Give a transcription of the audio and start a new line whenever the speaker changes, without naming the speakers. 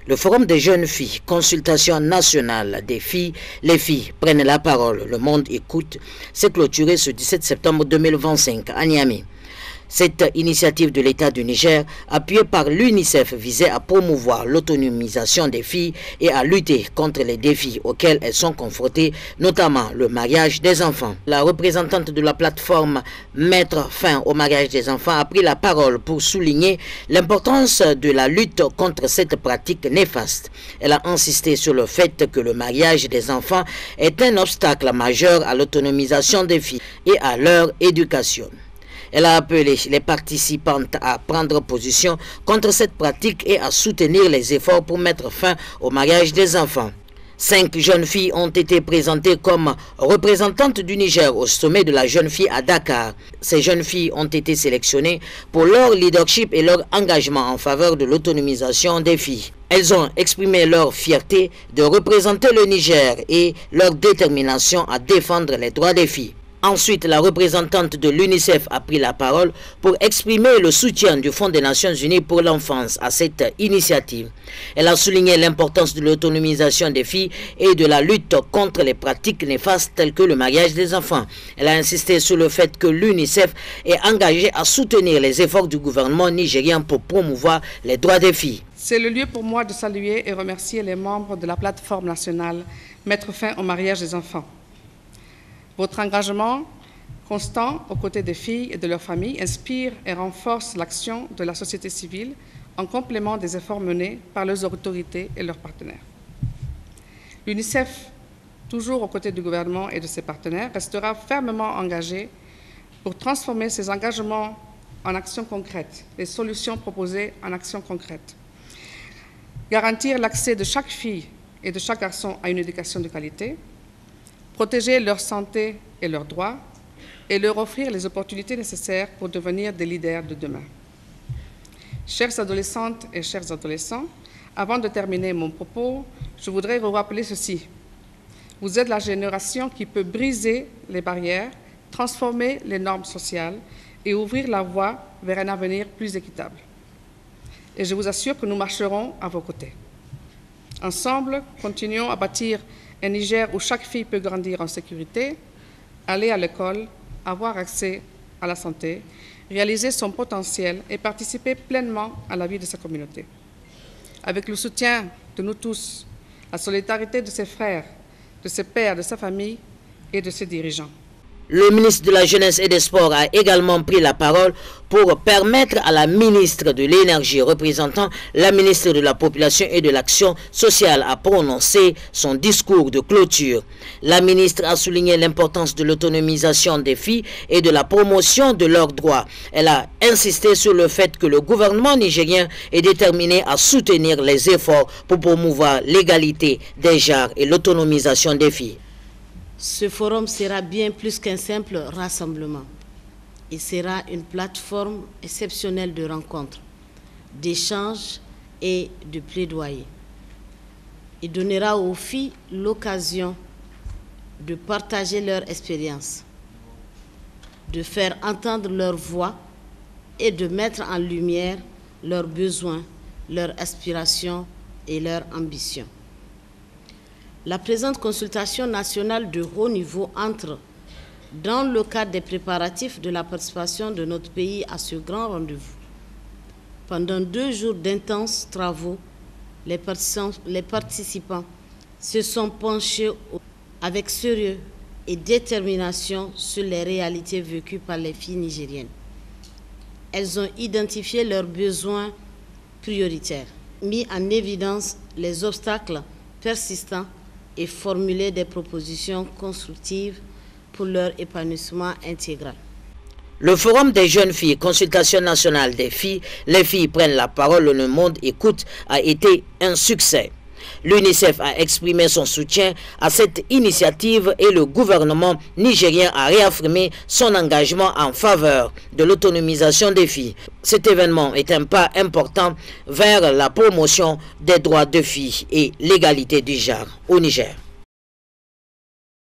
Le Forum des jeunes filles, consultation nationale des filles, les filles prennent la parole, le monde écoute, s'est clôturé ce 17 septembre 2025 à Niamey. Cette initiative de l'État du Niger, appuyée par l'UNICEF, visait à promouvoir l'autonomisation des filles et à lutter contre les défis auxquels elles sont confrontées, notamment le mariage des enfants. La représentante de la plateforme Mettre fin au mariage des enfants a pris la parole pour souligner l'importance de la lutte contre cette pratique néfaste. Elle a insisté sur le fait que le mariage des enfants est un obstacle majeur à l'autonomisation des filles et à leur éducation. Elle a appelé les participantes à prendre position contre cette pratique et à soutenir les efforts pour mettre fin au mariage des enfants. 5 jeunes filles ont été présentées comme représentantes du Niger au sommet de la jeune fille à Dakar. Ces jeunes filles ont été sélectionnées pour leur leadership et leur engagement en faveur de l'autonomisation des filles. Elles ont exprimé leur fierté de représenter le Niger et leur détermination à défendre les droits des filles. Ensuite, la représentante de l'UNICEF a pris la parole pour exprimer le soutien du Fonds des Nations Unies pour l'enfance à cette initiative. Elle a souligné l'importance de l'autonomisation des filles et de la lutte contre les pratiques néfastes telles que le mariage des enfants. Elle a insisté sur le fait que l'UNICEF est engagée à soutenir les efforts du gouvernement nigérien pour promouvoir les droits des filles.
C'est le lieu pour moi de saluer et remercier les membres de la plateforme nationale Mettre fin au mariage des enfants. Votre engagement constant aux côtés des filles et de leurs familles inspire et renforce l'action de la société civile en complément des efforts menés par leurs autorités et leurs partenaires. L'UNICEF, toujours aux côtés du gouvernement et de ses partenaires, restera fermement engagée pour transformer ces engagements en actions concrètes, les solutions proposées en actions concrètes. Garantir l'accès de chaque fille et de chaque garçon à une éducation de qualité, protéger leur santé et leurs droits et leur offrir les opportunités nécessaires pour devenir des leaders de demain. Chères adolescentes et chers adolescents, avant de terminer mon propos, je voudrais vous rappeler ceci. Vous êtes la génération qui peut briser les barrières, transformer les normes sociales et ouvrir la voie vers un avenir plus équitable. Et je vous assure que nous marcherons à vos côtés. Ensemble, continuons à bâtir un Niger où chaque fille peut grandir en sécurité, aller à l'école, avoir accès à la santé, réaliser son potentiel et participer pleinement à la vie de sa communauté. Avec le soutien de nous tous, la solidarité de ses frères, de ses pères, de sa famille et de ses dirigeants.
Le ministre de la Jeunesse et des Sports a également pris la parole pour permettre à la ministre de l'Énergie, représentant la ministre de la Population et de l'Action sociale, à prononcer son discours de clôture. La ministre a souligné l'importance de l'autonomisation des filles et de la promotion de leurs droits. Elle a insisté sur le fait que le gouvernement nigérien est déterminé à soutenir les efforts pour promouvoir l'égalité des genres et l'autonomisation des filles.
Ce forum sera bien plus qu'un simple rassemblement. Il sera une plateforme exceptionnelle de rencontres, d'échanges et de plaidoyer. Il donnera aux filles l'occasion de partager leur expérience, de faire entendre leur voix et de mettre en lumière leurs besoins, leurs aspirations et leurs ambitions. La présente consultation nationale de haut niveau entre dans le cadre des préparatifs de la participation de notre pays à ce grand rendez-vous. Pendant 2 jours d'intenses travaux, les participants se sont penchés avec sérieux et détermination sur les réalités vécues par les filles nigériennes. Elles ont identifié leurs besoins prioritaires, mis en évidence les obstacles persistants et formuler des propositions constructives pour leur épanouissement intégral.
Le Forum des jeunes filles, consultation nationale des filles, les filles prennent la parole, le monde écoute, a été un succès. L'UNICEF a exprimé son soutien à cette initiative et le gouvernement nigérien a réaffirmé son engagement en faveur de l'autonomisation des filles. Cet événement est un pas important vers la promotion des droits des filles et l'égalité du genre au Niger.